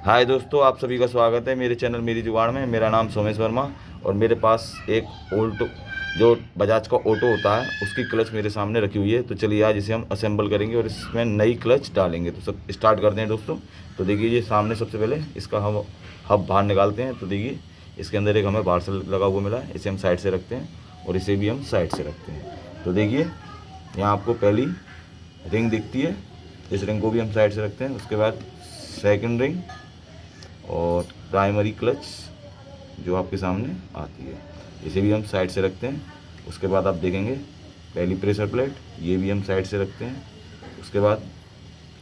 हाय दोस्तों, आप सभी का स्वागत है मेरे चैनल मेरी जुगाड़ में। मेरा नाम सोमेश वर्मा और मेरे पास एक ऑल्टो जो बजाज का ऑटो होता है उसकी क्लच मेरे सामने रखी हुई है। तो चलिए आज इसे हम असेंबल करेंगे और इसमें नई क्लच डालेंगे। तो सब स्टार्ट करते हैं दोस्तों। तो देखिए ये सामने सबसे पहले इसका हम हब बाहर निकालते हैं। तो देखिए इसके अंदर एक हमें पार्सल लगा हुआ मिला है, इसे हम साइड से रखते हैं और इसे भी हम साइड से रखते हैं। तो देखिए यहाँ आपको पहली रिंग दिखती है, इस रिंग को भी हम साइड से रखते हैं। उसके बाद सेकंड रिंग और प्राइमरी क्लच जो आपके सामने आती है, इसे भी हम साइड से रखते हैं। उसके बाद आप देखेंगे पहली प्रेशर प्लेट, ये भी हम साइड से रखते हैं। उसके बाद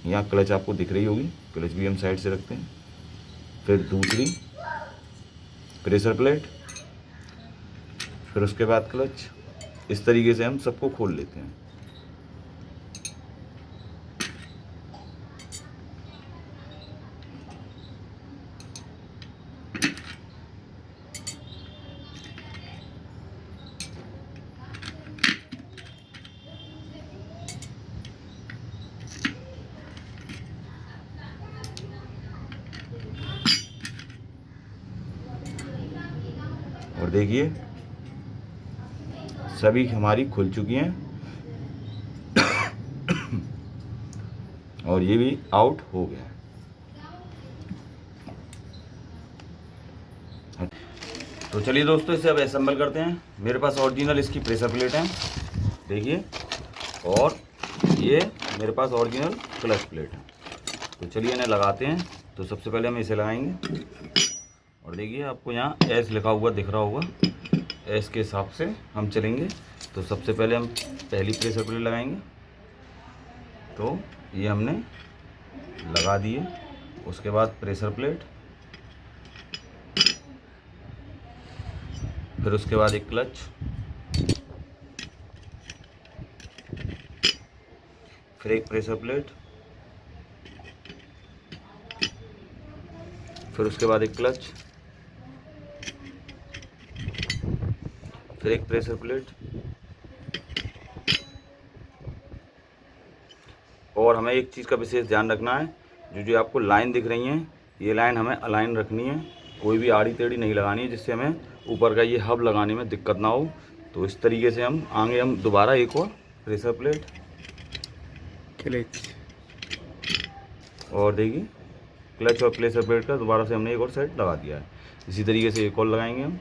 यहाँ क्लच आपको दिख रही होगी, क्लच भी हम साइड से रखते हैं। फिर दूसरी प्रेशर प्लेट, फिर उसके बाद क्लच। इस तरीके से हम सबको खोल लेते हैं। और देखिए सभी हमारी खुल चुकी हैं और ये भी आउट हो गया। तो चलिए दोस्तों इसे अब असेंबल करते हैं। मेरे पास ओरिजिनल इसकी प्रेशर प्लेट है देखिए, और ये मेरे पास ओरिजिनल क्लच प्लेट है। तो चलिए इन्हें लगाते हैं। तो सबसे पहले हम इसे लगाएंगे और देखिए आपको यहाँ एस लिखा हुआ दिख रहा होगा, एस के हिसाब से हम चलेंगे। तो सबसे पहले हम पहली प्रेशर प्लेट लगाएंगे। तो ये हमने लगा दिए। उसके बाद प्रेशर प्लेट, फिर उसके बाद एक क्लच, फिर एक प्रेशर प्लेट, फिर उसके बाद एक क्लच, फिर एक प्रेशर प्लेट। और हमें एक चीज़ का विशेष ध्यान रखना है, जो आपको लाइन दिख रही हैं ये लाइन हमें अलाइन रखनी है, कोई भी आड़ी टेढ़ी नहीं लगानी है, जिससे हमें ऊपर का ये हब लगाने में दिक्कत ना हो। तो इस तरीके से हम आगे हम दोबारा एक और प्रेशर प्लेट, क्लच, और देखिए क्लच और प्रेशर प्लेट का दोबारा से हमने एक और सेट लगा दिया है। इसी तरीके से एक और लगाएंगे हम।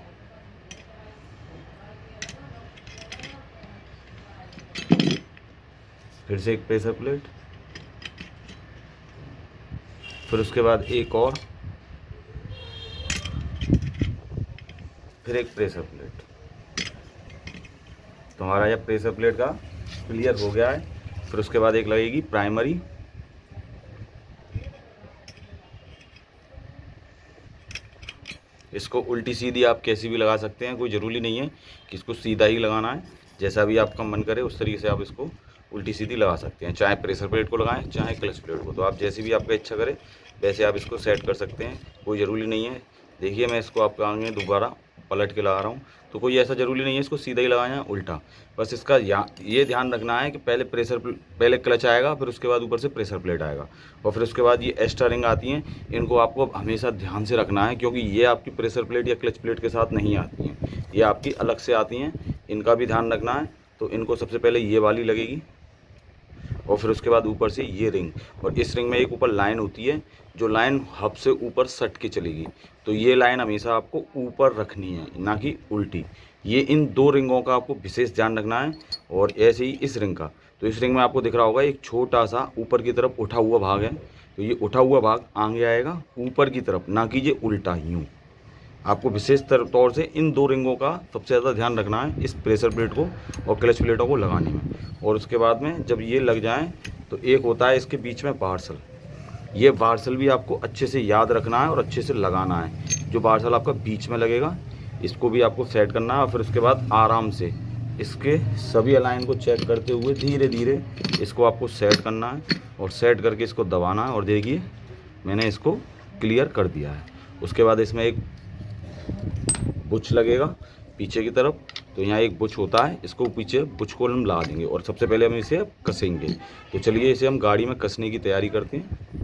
फिर से एक प्रेशर प्लेट, फिर उसके बाद एक और, फिर एक प्रेशर प्लेट। तो हमारा यह प्रेशर प्लेट का क्लियर हो गया है। फिर उसके बाद एक लगेगी प्राइमरी, इसको उल्टी सीधी आप कैसी भी लगा सकते हैं, कोई ज़रूरी नहीं है कि इसको सीधा ही लगाना है। जैसा भी आपका मन करे उस तरीके से आप इसको उल्टी सीधी लगा सकते हैं, चाहे प्रेशर प्लेट को लगाएं चाहे क्लच प्लेट को। तो आप जैसी भी आपका इच्छा करे वैसे आप इसको सेट कर सकते हैं, कोई ज़रूरी नहीं है। देखिए मैं इसको आपके आगे दोबारा पलट के लगा रहा हूँ। तो कोई ऐसा ज़रूरी नहीं है इसको सीधा ही लगाना है उल्टा। बस इसका ये ध्यान रखना है कि पहले क्लच आएगा, फिर उसके बाद ऊपर से प्रेशर प्लेट आएगा, और फिर उसके बाद ये एक्स्ट्रा रिंग आती हैं, इनको आपको हमेशा ध्यान से रखना है, क्योंकि ये आपकी प्रेशर प्लेट या क्लच प्लेट के साथ नहीं आती हैं, ये आपकी अलग से आती हैं। इनका भी ध्यान रखना है। तो इनको सबसे पहले ये वाली लगेगी और फिर उसके बाद ऊपर से ये रिंग, और इस रिंग में एक ऊपर लाइन होती है जो लाइन हब से ऊपर सट के चलेगी। तो ये लाइन हमेशा आपको ऊपर रखनी है, ना कि उल्टी। ये इन दो रिंगों का आपको विशेष ध्यान रखना है। और ऐसे ही इस रिंग का, तो इस रिंग में आपको दिख रहा होगा एक छोटा सा ऊपर की तरफ उठा हुआ भाग है। तो ये उठा हुआ भाग आगे आएगा ऊपर की तरफ, ना कि ये उल्टा यूँ। आपको विशेष तौर से इन दो रिंगों का सबसे ज़्यादा ध्यान रखना है इस प्रेशर प्लेट को और क्लच प्लेटों को लगाने में। और उसके बाद में जब ये लग जाएं तो एक होता है इसके बीच में पार्सल, ये पार्सल भी आपको अच्छे से याद रखना है और अच्छे से लगाना है। जो पार्सल आपका बीच में लगेगा इसको भी आपको सेट करना है, और फिर उसके बाद आराम से इसके सभी अलाइन को चेक करते हुए धीरे धीरे इसको आपको सेट करना है, और सेट करके इसको दबाना है। और देखिए मैंने इसको क्लियर कर दिया है। उसके बाद इसमें एक बुच लगेगा पीछे की तरफ, तो यहाँ एक बुच होता है, इसको पीछे बुच को हम लगा देंगे और सबसे पहले हम इसे कसेंगे। तो चलिए इसे हम गाड़ी में कसने की तैयारी करते हैं।